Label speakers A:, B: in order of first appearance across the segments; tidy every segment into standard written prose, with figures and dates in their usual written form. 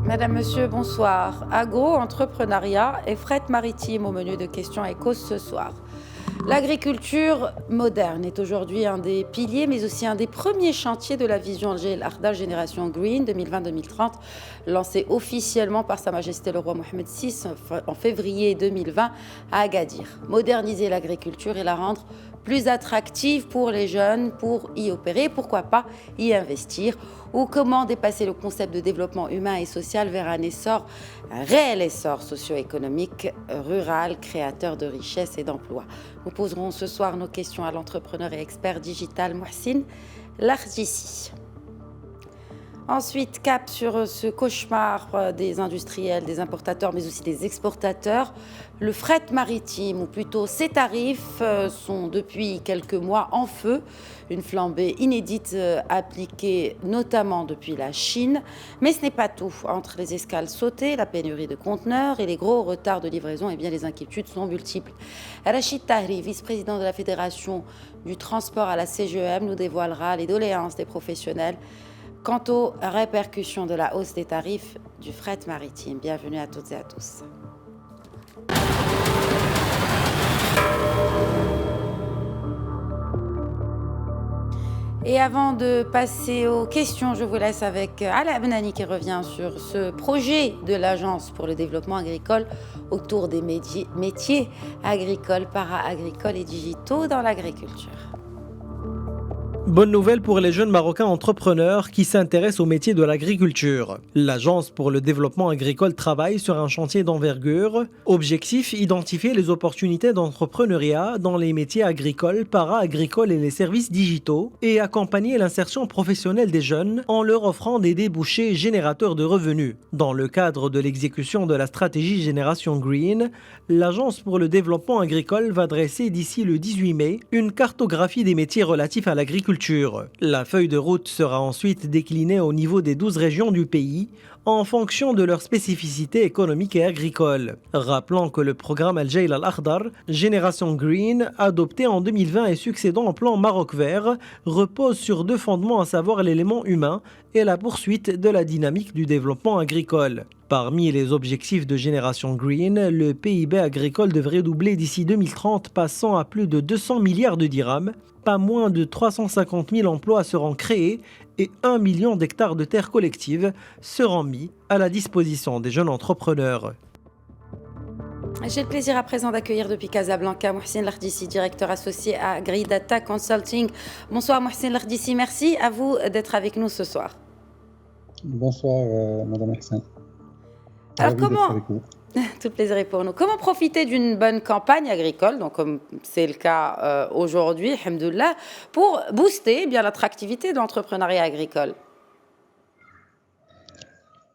A: Madame, Monsieur, bonsoir. Agro-entrepreneuriat et fret maritime au menu de questions et causes ce soir. L'agriculture moderne est aujourd'hui un des piliers, mais aussi un des premiers chantiers de la vision Al Génération Green 2020-2030, lancée officiellement par Sa Majesté le roi Mohamed VI en février 2020 à Agadir. Moderniser l'agriculture et la rendre plus attractive pour les jeunes, pour y opérer, pourquoi pas y investir, ou comment dépasser le concept de développement humain et social vers un réel essor socio-économique, rural, créateur de richesses et d'emplois. Nous poserons ce soir nos questions à l'entrepreneur et expert digital Mohsin Lardissi. Ensuite, cap sur ce cauchemar des industriels, des importateurs, mais aussi des exportateurs. Le fret maritime, ou plutôt ses tarifs, sont depuis quelques mois en feu. Une flambée inédite appliquée notamment depuis la Chine. Mais ce n'est pas tout. Entre les escales sautées, la pénurie de conteneurs et les gros retards de livraison, eh bien, les inquiétudes sont multiples. Rachid Tahri, vice-président de la Fédération du transport à la CGEM, nous dévoilera les doléances des professionnels quant aux répercussions de la hausse des tarifs du fret maritime. Bienvenue à toutes et à tous. Et avant de passer aux questions, je vous laisse avec Ala Benani qui revient sur ce projet de l'Agence pour le développement agricole autour des métiers agricoles, para-agricoles et digitaux dans l'agriculture.
B: Bonne nouvelle pour les jeunes Marocains entrepreneurs qui s'intéressent au métier de l'agriculture. L'Agence pour le développement agricole travaille sur un chantier d'envergure. Objectif, identifier les opportunités d'entrepreneuriat dans les métiers agricoles, para-agricoles et les services digitaux et accompagner l'insertion professionnelle des jeunes en leur offrant des débouchés générateurs de revenus. Dans le cadre de l'exécution de la stratégie Génération Green, l'Agence pour le développement agricole va dresser d'ici le 18 mai une cartographie des métiers relatifs à l'agriculture. La feuille de route sera ensuite déclinée au niveau des 12 régions du pays en fonction de leurs spécificités économiques et agricoles. Rappelons que le programme Al-Jail Al-Akhdar, Génération Green, adopté en 2020 et succédant au plan Maroc Vert, repose sur deux fondements, à savoir l'élément humain et la poursuite de la dynamique du développement agricole. Parmi les objectifs de Génération Green, le PIB agricole devrait doubler d'ici 2030, passant à plus de 200 milliards de dirhams. Pas moins de 350 000 emplois seront créés et 1 million d'hectares de terres collectives seront mis à la disposition des jeunes entrepreneurs.
A: J'ai le plaisir à présent d'accueillir depuis Casablanca Mohsin Lardissi, directeur associé à Gridata Consulting. Bonsoir Mohsin Lardissi, merci à vous d'être avec nous ce soir.
C: Bonsoir Madame Hassan.
A: Alors comment tout le plaisir est pour nous. Comment profiter d'une bonne campagne agricole, donc comme c'est le cas aujourd'hui, alhamdoulilah, pour booster bien l'attractivité de l'entrepreneuriat agricole?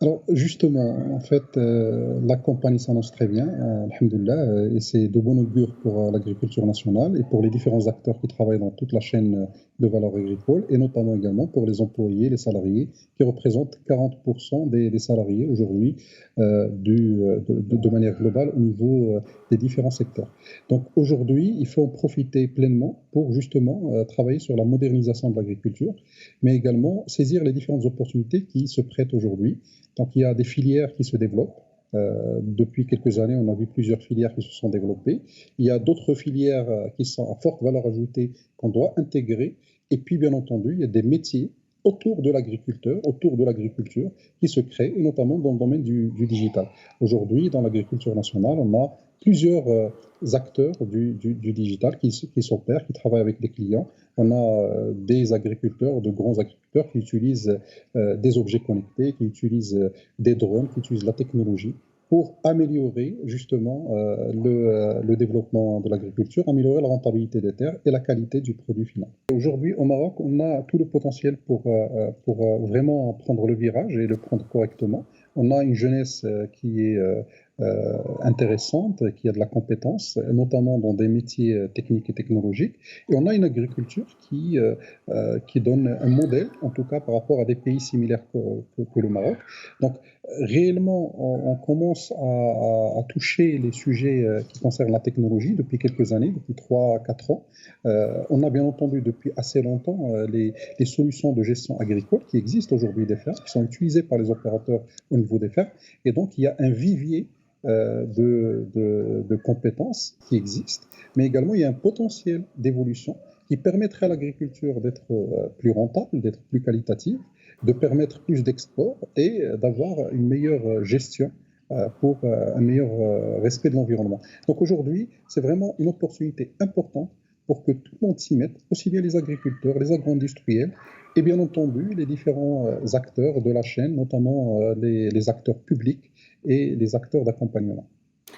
C: Alors justement, en fait, la campagne s'annonce très bien, alhamdoulilah, et c'est de bon augure pour l'agriculture nationale et pour les différents acteurs qui travaillent dans toute la chaîne de valeur agricole, et notamment également pour les employés, les salariés, qui représentent 40% des salariés aujourd'hui de manière globale au niveau des différents secteurs. Donc aujourd'hui, il faut en profiter pleinement pour justement travailler sur la modernisation de l'agriculture, mais également saisir les différentes opportunités qui se prêtent aujourd'hui. Donc il y a des filières qui se développent. Depuis quelques années, on a vu plusieurs filières qui se sont développées. Il y a d'autres filières qui sont à forte valeur ajoutée qu'on doit intégrer. Et puis, bien entendu, il y a des métiers autour de l'agriculture qui se créent, et notamment dans le domaine du digital. Aujourd'hui, dans l'agriculture nationale, on a plusieurs acteurs du digital qui s'opèrent, qui travaillent avec des clients. On a des agriculteurs, de grands agriculteurs qui utilisent des objets connectés, qui utilisent des drones, qui utilisent la technologie pour améliorer justement le développement de l'agriculture, améliorer la rentabilité des terres et la qualité du produit final. Aujourd'hui, au Maroc, on a tout le potentiel pour vraiment prendre le virage et le prendre correctement. On a une jeunesse qui est intéressante, qui a de la compétence, notamment dans des métiers techniques et technologiques. Et on a une agriculture qui donne un modèle, en tout cas par rapport à des pays similaires que le Maroc. Donc, réellement, on commence à toucher les sujets qui concernent la technologie depuis quelques années, depuis 3 à 4 ans. On a bien entendu depuis assez longtemps les solutions de gestion agricole qui existent aujourd'hui des fermes, qui sont utilisées par les opérateurs au niveau des fermes. Et donc, il y a un vivier de compétences qui existent, mais également il y a un potentiel d'évolution qui permettrait à l'agriculture d'être plus rentable, d'être plus qualitative, de permettre plus d'export et d'avoir une meilleure gestion pour un meilleur respect de l'environnement. Donc aujourd'hui, c'est vraiment une opportunité importante pour que tout le monde s'y mette, aussi bien les agriculteurs, les agro-industriels et bien entendu les différents acteurs de la chaîne, notamment les acteurs publics et les acteurs d'accompagnement.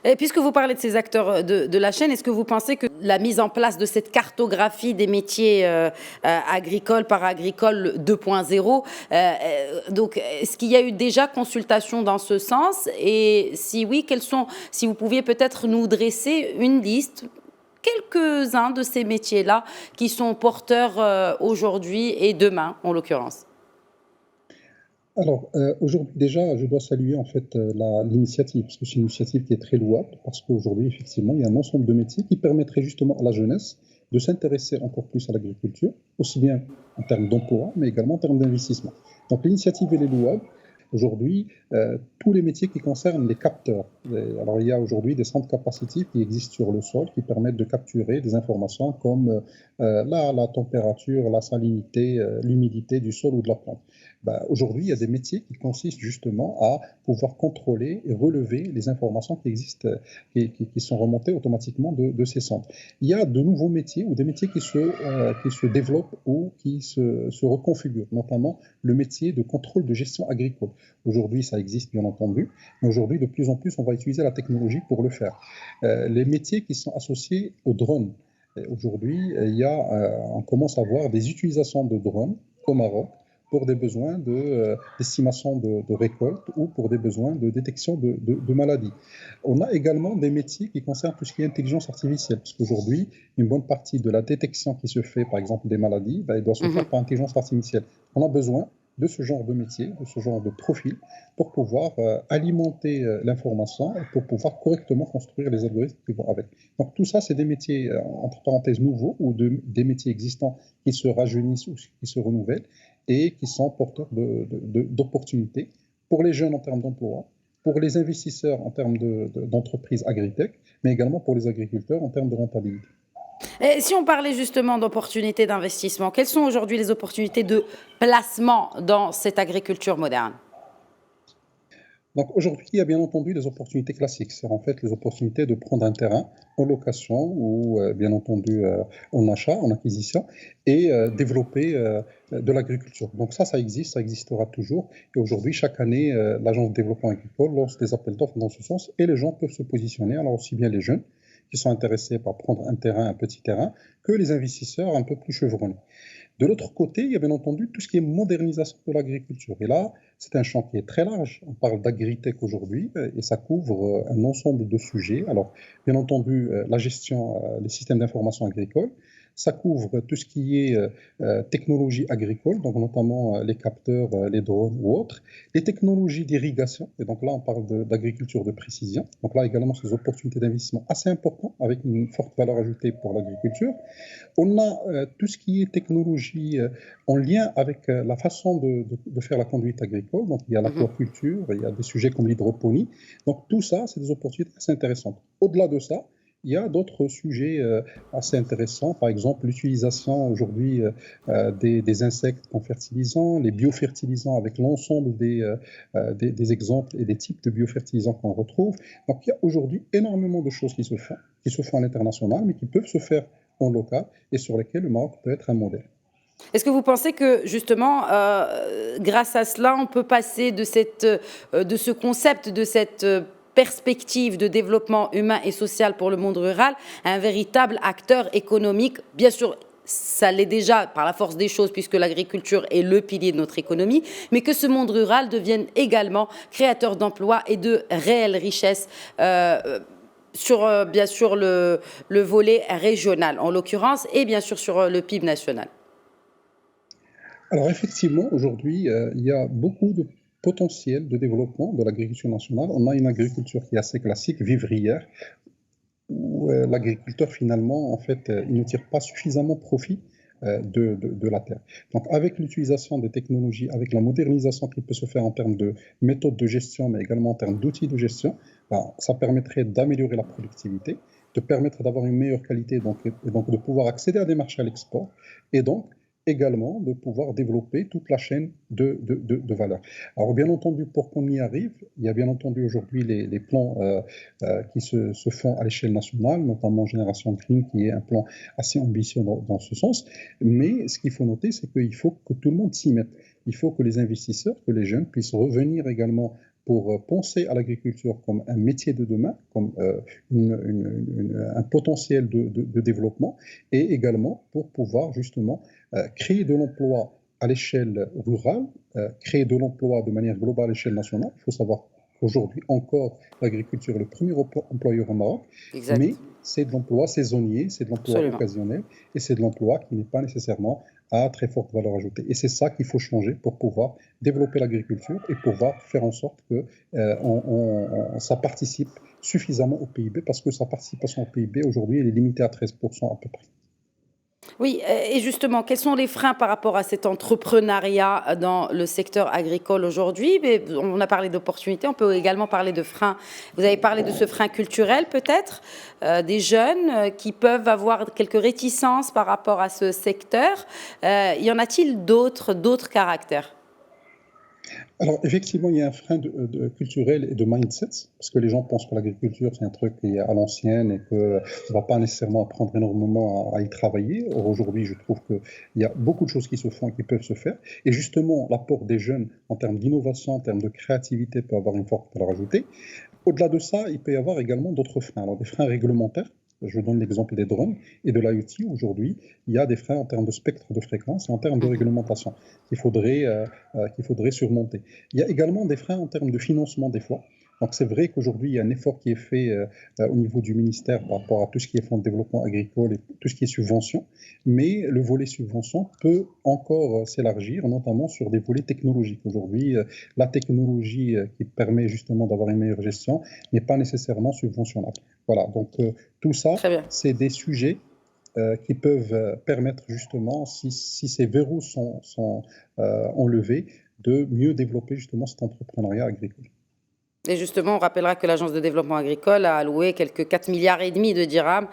A: Et puisque vous parlez de ces acteurs de la chaîne, est-ce que vous pensez que la mise en place de cette cartographie des métiers agricoles, para-agricoles 2.0, donc est-ce qu'il y a eu déjà consultation dans ce sens? Et si oui, si vous pouviez peut-être nous dresser une liste, quelques-uns de ces métiers-là qui sont porteurs aujourd'hui et demain, en l'occurrence.
C: Alors, aujourd'hui, déjà, je dois saluer en fait l'initiative, parce que c'est une initiative qui est très louable, parce qu'aujourd'hui, effectivement, il y a un ensemble de métiers qui permettraient justement à la jeunesse de s'intéresser encore plus à l'agriculture, aussi bien en termes d'emploi, mais également en termes d'investissement. Donc, l'initiative, elle est louable. Aujourd'hui, tous les métiers qui concernent les capteurs. Alors, il y a aujourd'hui des centres capacitifs qui existent sur le sol qui permettent de capturer des informations comme la température, la salinité, l'humidité du sol ou de la plante. Aujourd'hui, il y a des métiers qui consistent justement à pouvoir contrôler et relever les informations qui existent, qui sont remontées automatiquement de ces centres. Il y a de nouveaux métiers ou des métiers qui se développent ou qui se reconfigurent, notamment le métier de contrôle de gestion agricole. Aujourd'hui, ça existe bien entendu, mais aujourd'hui, de plus en plus, on va utiliser la technologie pour le faire. Les métiers qui sont associés aux drones. Aujourd'hui, on commence à voir des utilisations de drones au Maroc pour des besoins d'estimation de récolte ou pour des besoins de détection de maladies. On a également des métiers qui concernent tout ce qui est intelligence artificielle, parce qu'aujourd'hui, une bonne partie de la détection qui se fait, par exemple, des maladies, elle doit se faire par intelligence artificielle. On a besoin de ce genre de métier, de ce genre de profil, pour pouvoir alimenter l'information et pour pouvoir correctement construire les algorithmes qui vont avec. Donc tout ça, c'est des métiers, entre parenthèses, nouveaux ou des métiers existants qui se rajeunissent ou qui se renouvellent et qui sont porteurs d'opportunités pour les jeunes en termes d'emploi, pour les investisseurs en termes d'entreprises agritech, mais également pour les agriculteurs en termes de rentabilité.
A: Et si on parlait justement d'opportunités d'investissement, quelles sont aujourd'hui les opportunités de placement dans cette agriculture moderne?
C: Donc aujourd'hui, il y a bien entendu des opportunités classiques. C'est en fait les opportunités de prendre un terrain en location ou bien entendu en achat, en acquisition et développer de l'agriculture. Donc ça existe, ça existera toujours. Et aujourd'hui, chaque année, l'Agence de développement agricole lance des appels d'offres dans ce sens et les gens peuvent se positionner, alors aussi bien les jeunes qui sont intéressés par prendre un petit terrain, que les investisseurs un peu plus chevronnés. De l'autre côté, il y a bien entendu tout ce qui est modernisation de l'agriculture. Et là, c'est un champ qui est très large. On parle d'agritech aujourd'hui et ça couvre un ensemble de sujets. Alors, bien entendu, la gestion, les systèmes d'information agricole. Ça couvre tout ce qui est technologie agricole, donc notamment les capteurs, les drones ou autres, les technologies d'irrigation, et donc là on parle d'agriculture de précision, donc là également c'est des opportunités d'investissement assez importantes avec une forte valeur ajoutée pour l'agriculture. On a tout ce qui est technologie en lien avec la façon de faire la conduite agricole, donc il y a l'aquaculture, il y a des sujets comme l'hydroponie, donc tout ça c'est des opportunités assez intéressantes. Au-delà de ça, il y a d'autres sujets assez intéressants, par exemple l'utilisation aujourd'hui des insectes comme fertilisants, les biofertilisants avec l'ensemble des exemples et des types de biofertilisants qu'on retrouve. Donc il y a aujourd'hui énormément de choses qui se font à l'international, mais qui peuvent se faire en local et sur lesquelles le Maroc peut être un modèle.
A: Est-ce que vous pensez que justement, grâce à cela, on peut passer de ce concept, de cette perspective de développement humain et social pour le monde rural, un véritable acteur économique, bien sûr ça l'est déjà par la force des choses puisque l'agriculture est le pilier de notre économie, mais que ce monde rural devienne également créateur d'emplois et de réelles richesses sur bien sûr le volet régional en l'occurrence et bien sûr sur le PIB national.
C: Alors effectivement, aujourd'hui, il y a beaucoup de potentiel de développement de l'agriculture nationale. On a une agriculture qui est assez classique, vivrière, où l'agriculteur finalement, en fait, il ne tire pas suffisamment profit de la terre. Donc avec l'utilisation des technologies, avec la modernisation qui peut se faire en termes de méthodes de gestion, mais également en termes d'outils de gestion, ben, ça permettrait d'améliorer la productivité, de permettre d'avoir une meilleure qualité et donc de pouvoir accéder à des marchés à l'export et donc également de pouvoir développer toute la chaîne de valeur. Alors bien entendu, pour qu'on y arrive, il y a bien entendu aujourd'hui les plans qui se font à l'échelle nationale, notamment Génération Green, qui est un plan assez ambitieux dans ce sens. Mais ce qu'il faut noter, c'est qu'il faut que tout le monde s'y mette. Il faut que les investisseurs, que les jeunes puissent revenir également pour penser à l'agriculture comme un métier de demain, comme un potentiel de développement, et également pour pouvoir justement créer de l'emploi à l'échelle rurale, créer de l'emploi de manière globale à l'échelle nationale. Il faut savoir qu'aujourd'hui encore, l'agriculture est le premier employeur au Maroc,
A: Exact.
C: mais c'est de l'emploi saisonnier, c'est de l'emploi occasionnel, et c'est de l'emploi qui n'est pas nécessairement à très forte valeur ajoutée. Et c'est ça qu'il faut changer pour pouvoir développer l'agriculture et pouvoir faire en sorte que ça participe suffisamment au PIB, parce que sa participation au PIB aujourd'hui, elle est limitée à 13% à peu près.
A: Oui, et justement, quels sont les freins par rapport à cet entrepreneuriat dans le secteur agricole aujourd'hui? On a parlé d'opportunités, on peut également parler de freins. Vous avez parlé de ce frein culturel peut-être, des jeunes qui peuvent avoir quelques réticences par rapport à ce secteur. Y en a-t-il d'autres caractères?
C: Alors, effectivement, il y a un frein culturel et de mindset, parce que les gens pensent que l'agriculture, c'est un truc qui est à l'ancienne et qu'on ne va pas nécessairement apprendre énormément à y travailler. Or, aujourd'hui, je trouve qu'il y a beaucoup de choses qui se font et qui peuvent se faire. Et justement, l'apport des jeunes en termes d'innovation, en termes de créativité, peut avoir une forte valeur ajoutée. Au-delà de ça, il peut y avoir également d'autres freins. Alors, des freins réglementaires. Je donne l'exemple des drones et de l'IoT. Aujourd'hui, il y a des freins en termes de spectre de fréquence et en termes de réglementation qu'il faudrait surmonter. Il y a également des freins en termes de financement des fois. Donc c'est vrai qu'aujourd'hui, il y a un effort qui est fait au niveau du ministère par rapport à tout ce qui est fonds de développement agricole et tout ce qui est subvention, mais le volet subvention peut encore s'élargir, notamment sur des volets technologiques. Aujourd'hui, la technologie qui permet justement d'avoir une meilleure gestion n'est pas nécessairement subventionnable. Voilà, donc tout ça, c'est des sujets qui peuvent permettre justement, si ces verrous sont enlevés, de mieux développer justement cet entrepreneuriat agricole.
A: Et justement, on rappellera que l'Agence de développement agricole a alloué quelques 4,5 milliards de dirhams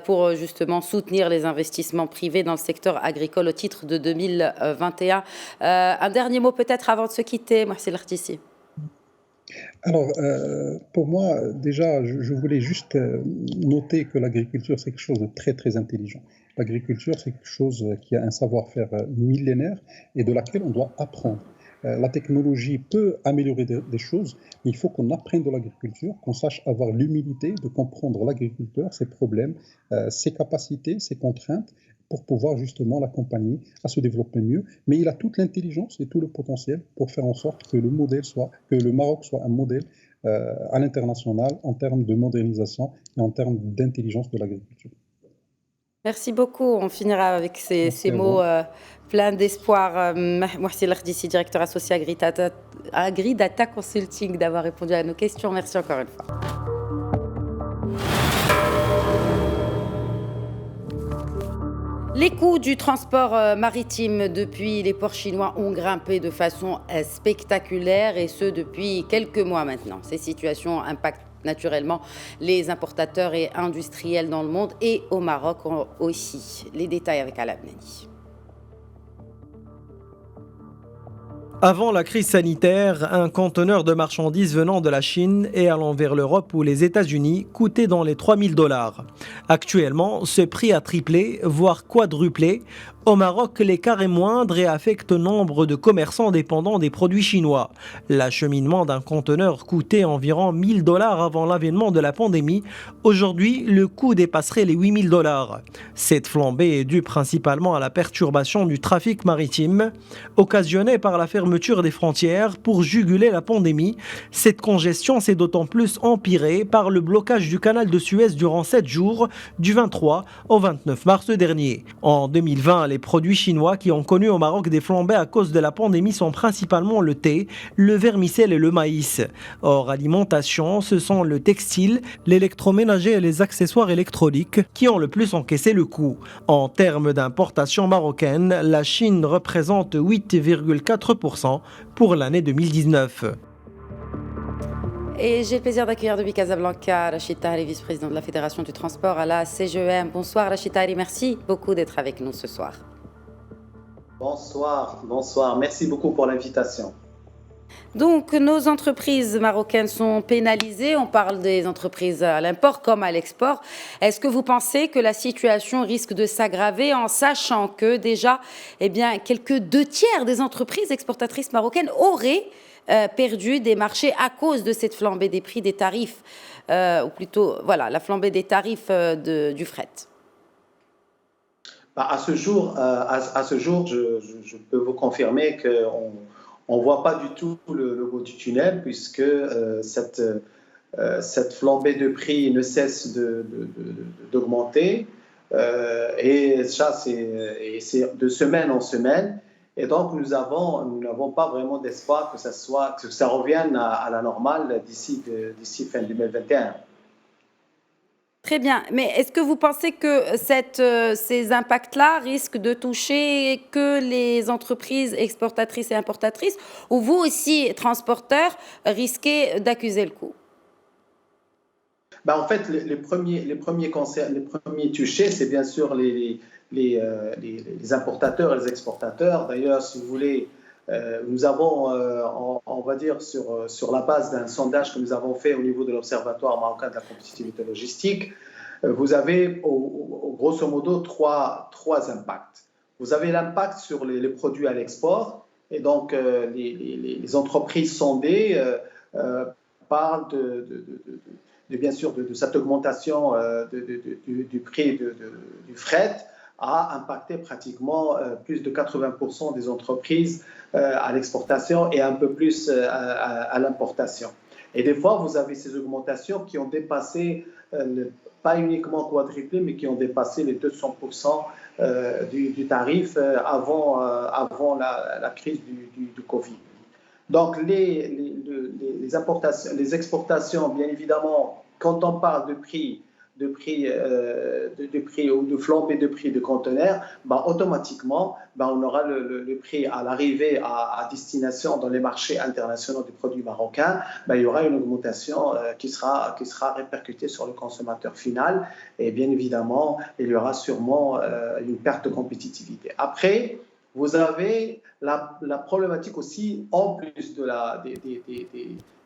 A: pour justement soutenir les investissements privés dans le secteur agricole au titre de 2021. Un dernier mot peut-être avant de se quitter, Mohsin Lardissi.
C: Alors, pour moi, déjà, je voulais juste noter que l'agriculture, c'est quelque chose de très, très intelligent. L'agriculture, c'est quelque chose qui a un savoir-faire millénaire et de laquelle on doit apprendre. La technologie peut améliorer des choses, mais il faut qu'on apprenne de l'agriculture, qu'on sache avoir l'humilité de comprendre l'agriculteur, ses problèmes, ses capacités, ses contraintes, pour pouvoir justement l'accompagner à se développer mieux. Mais il a toute l'intelligence et tout le potentiel pour faire en sorte que le Maroc soit un modèle à l'international en termes de modernisation et en termes d'intelligence de l'agriculture.
A: Merci beaucoup. On finira avec ces mots pleins d'espoir. Mohsin Lardissi, directeur associé AgriData Consulting, d'avoir répondu à nos questions. Merci encore une fois. Les coûts du transport maritime depuis les ports chinois ont grimpé de façon spectaculaire et ce depuis quelques mois maintenant. Ces situations impactent naturellement les importateurs et industriels dans le monde et au Maroc aussi. Les détails avec Alaa Benani.
B: Avant la crise sanitaire, un conteneur de marchandises venant de la Chine et allant vers l'Europe ou les États-Unis coûtait dans les $3 000. Actuellement, ce prix a triplé, voire quadruplé. Au Maroc, l'écart est moindre et affecte nombre de commerçants dépendants des produits chinois. L'acheminement d'un conteneur coûtait environ 1 000 $ avant l'avènement de la pandémie. Aujourd'hui, le coût dépasserait les 8 000 $. Cette flambée est due principalement à la perturbation du trafic maritime, occasionnée par la fermeture des frontières pour juguler la pandémie. Cette congestion s'est d'autant plus empirée par le blocage du canal de Suez durant 7 jours, du 23 au 29 mars dernier. En 2020, les produits chinois qui ont connu au Maroc des flambées à cause de la pandémie sont principalement le thé, le vermicelle et le maïs. Hors alimentation, ce sont le textile, l'électroménager et les accessoires électroniques qui ont le plus encaissé le coup. En termes d'importation marocaine, la Chine représente 8,4% pour l'année 2019.
A: Et j'ai le plaisir d'accueillir depuis Casablanca Rachid Tahri, vice-président de la Fédération du transport à la CGEM. Bonsoir Rachid Tahri, merci beaucoup d'être avec nous ce soir.
D: Bonsoir. Merci beaucoup pour l'invitation.
A: Donc, nos entreprises marocaines sont pénalisées. On parle des entreprises à l'import comme à l'export. Est-ce que vous pensez que la situation risque de s'aggraver en sachant que déjà, quelques 2/3 des entreprises exportatrices marocaines auraient perdu des marchés à cause de cette flambée des prix des tarifs, ou plutôt, voilà, la flambée des tarifs du fret?
D: À ce jour, je peux vous confirmer qu'on ne voit pas du tout le bout du tunnel, puisque cette flambée de prix ne cesse d'augmenter, et ça, c'est de semaine en semaine. Et donc, nous n'avons pas vraiment d'espoir que ça revienne à la normale d'ici fin 2021.
A: Très bien. Mais est-ce que vous pensez que ces impacts-là risquent de toucher que les entreprises exportatrices et importatrices, ou vous aussi, transporteurs, risquez d'accuser le coup?
D: En fait, les premiers touchés, c'est bien sûr les importateurs et les exportateurs. D'ailleurs, si vous voulez, nous avons, on va dire, sur la base d'un sondage que nous avons fait au niveau de l'Observatoire marocain de la compétitivité logistique, vous avez grosso modo trois impacts. Vous avez l'impact sur les produits à l'export, et donc les entreprises sondées parlent bien sûr de cette augmentation du prix du fret a impacté pratiquement plus de 80% des entreprises à l'exportation et un peu plus à l'importation. Et des fois, vous avez ces augmentations qui ont dépassé, pas uniquement quadruplé, mais qui ont dépassé les 200% du tarif avant la crise du Covid. Donc, les exportations, bien évidemment, quand on parle de prix ou de flambée de prix de conteneurs, automatiquement, on aura le prix à l'arrivée à destination dans les marchés internationaux des produits marocains. Il y aura une augmentation qui sera répercutée sur le consommateur final, et bien évidemment, il y aura sûrement une perte de compétitivité. Après, vous avez la problématique aussi, en plus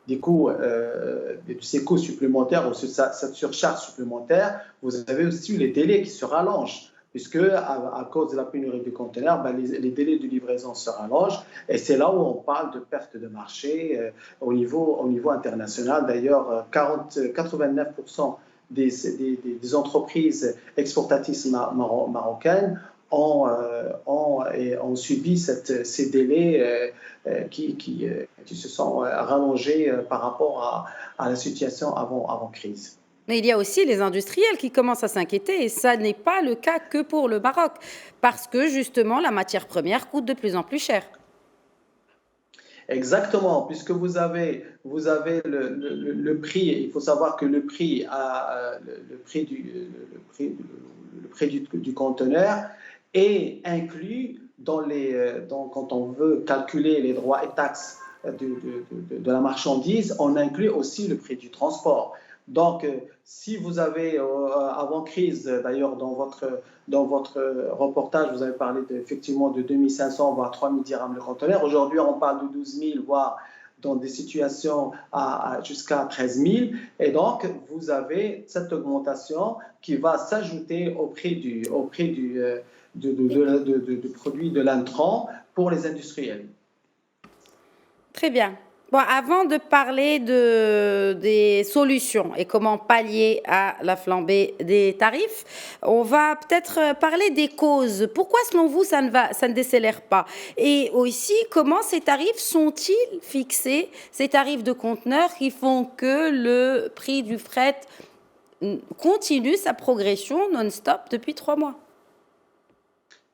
D: des coûts, de ces coûts supplémentaires ou cette surcharge supplémentaire, vous avez aussi les délais qui se rallongent, puisque à cause de la pénurie de conteneurs, les délais de livraison se rallongent, et c'est là où on parle de perte de marché au niveau international. D'ailleurs, 89% des entreprises exportatrices marocaines ont subi ces délais qui se sont rallongés par rapport à la situation avant crise.
A: Mais il y a aussi les industriels qui commencent à s'inquiéter, et ça n'est pas le cas que pour le Maroc, parce que justement la matière première coûte de plus en plus cher.
D: Exactement, puisque vous avez le prix. Il faut savoir que le prix du conteneur est inclus quand on veut calculer les droits et taxes de la marchandise, on inclut aussi le prix du transport. Donc, si vous avez, avant crise, d'ailleurs dans votre reportage, vous avez parlé effectivement de 2500 voire 3000 dirhams le conteneur. Aujourd'hui, on parle de 12 000 voire dans des situations jusqu'à 13 000. Et donc, vous avez cette augmentation qui va s'ajouter au prix du produit de l'intrant pour les industriels.
A: Très bien. Bon, avant de parler des solutions et comment pallier à la flambée des tarifs, on va peut-être parler des causes. Pourquoi, selon vous, ça ne décélère pas? Et aussi, comment ces tarifs sont-ils fixés, ces tarifs de conteneurs qui font que le prix du fret continue sa progression non-stop depuis 3 mois?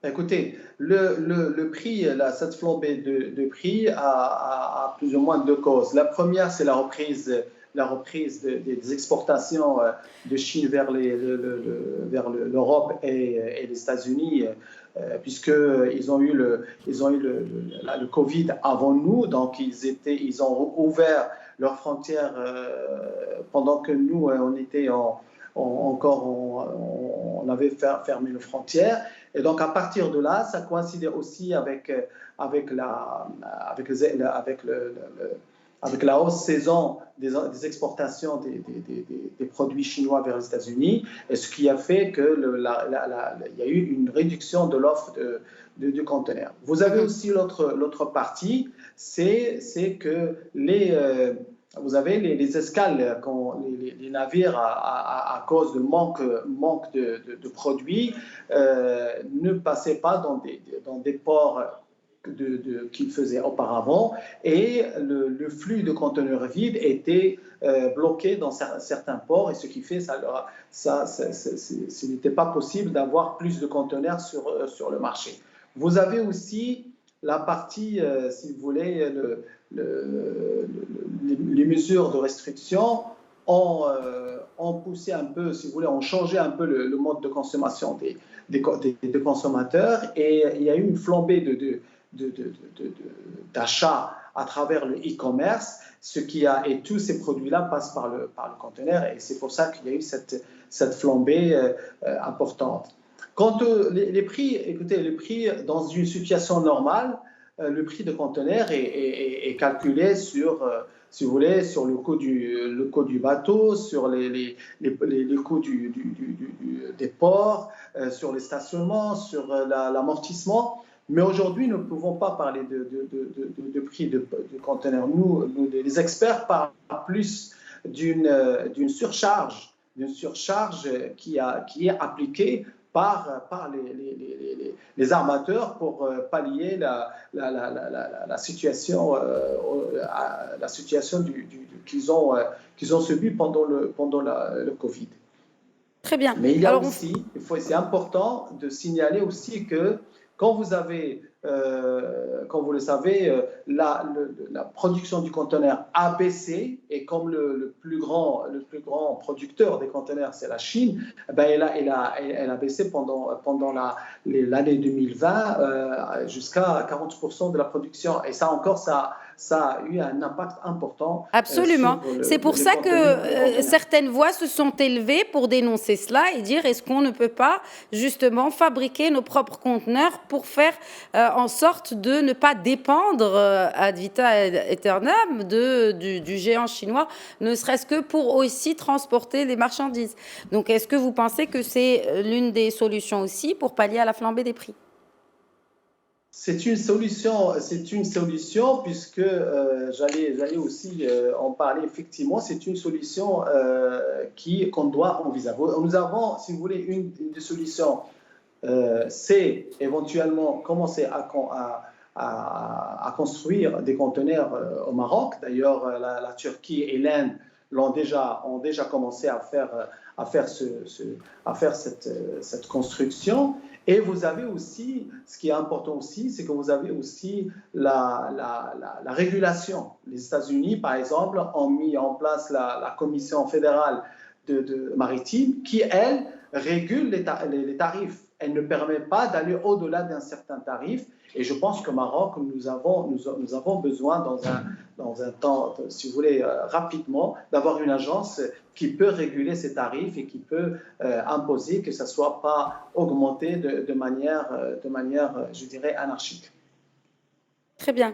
D: Écoutez, le prix, cette flambée de prix a plus ou moins 2 causes. La première, c'est la reprise des exportations de Chine vers l'Europe et les États-Unis, puisqu'ils ont eu le Covid avant nous, donc ils ont ouvert leurs frontières pendant que nous, on avait fermé nos frontières. Et donc, à partir de là, ça coïncidait aussi avec la hausse saison des exportations des produits chinois vers les États-Unis, et ce qui a fait qu'il y a eu une réduction de l'offre de conteneurs. Vous avez aussi l'autre partie, c'est que vous avez les escales, les navires, à cause de manque de produits, ne passaient pas dans des ports qu'ils faisaient auparavant, et le flux de conteneurs vides était bloqué dans certains ports, et ce qui fait ce n'était pas possible d'avoir plus de conteneurs sur le marché. Vous avez aussi la partie, si vous voulez, les mesures de restriction ont poussé un peu, si vous voulez, ont changé un peu le mode de consommation des consommateurs, et il y a eu une flambée d'achat à travers le e-commerce, et tous ces produits-là passent par le conteneur, et c'est pour ça qu'il y a eu cette flambée importante. Quant les prix, écoutez, le prix dans une situation normale, le prix de conteneur est calculé sur, si vous voulez, sur le coût du bateau, sur les coûts des ports, sur les stationnements, sur l'amortissement. Mais aujourd'hui, nous ne pouvons pas parler de prix de conteneur. Nous, les experts, parlent plus d'une surcharge qui est appliquée par les armateurs pour pallier la situation qu'ils ont subie pendant le Covid.
A: Très bien.
D: Mais il y a aussi, c'est important de signaler aussi que quand vous le savez, la production du conteneur a baissé, et comme le plus grand producteur des conteneurs, c'est la Chine, elle a baissé pendant l'année 2020 jusqu'à 40% de la production. Et ça encore, ça a eu un impact important.
A: Absolument. C'est pour ça que certaines voix se sont élevées pour dénoncer cela et dire, est-ce qu'on ne peut pas justement fabriquer nos propres conteneurs pour faire en sorte de ne pas dépendre ad vitam aeternam du géant chinois, ne serait-ce que pour aussi transporter les marchandises. Donc, est-ce que vous pensez que c'est l'une des solutions aussi pour pallier à la flambée des prix?
D: C'est une solution puisque j'allais aussi en parler effectivement. C'est une solution qu'on doit envisager. Nous avons, si vous voulez, une des solutions, c'est éventuellement commencer à construire des conteneurs au Maroc. D'ailleurs, la Turquie et l'Inde ont déjà commencé à faire cette construction. Et vous avez aussi, ce qui est important aussi, c'est que vous avez aussi la régulation. Les États-Unis, par exemple, ont mis en place la Commission fédérale maritime qui, elle, régule les tarifs. Elle ne permet pas d'aller au-delà d'un certain tarif. Et je pense qu'au Maroc, nous avons besoin, dans un temps, si vous voulez, rapidement, d'avoir une agence qui peut réguler ces tarifs et qui peut imposer que ça ne soit pas augmenté de manière, je dirais, anarchique.
A: Très bien.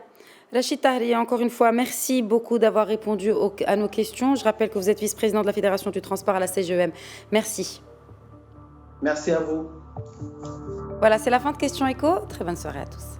A: Rachid Tahri, encore une fois, merci beaucoup d'avoir répondu à nos questions. Je rappelle que vous êtes vice-président de la Fédération du transport à la CGEM. Merci.
D: Merci à vous.
A: Voilà, c'est la fin de Question Écho. Très bonne soirée à tous.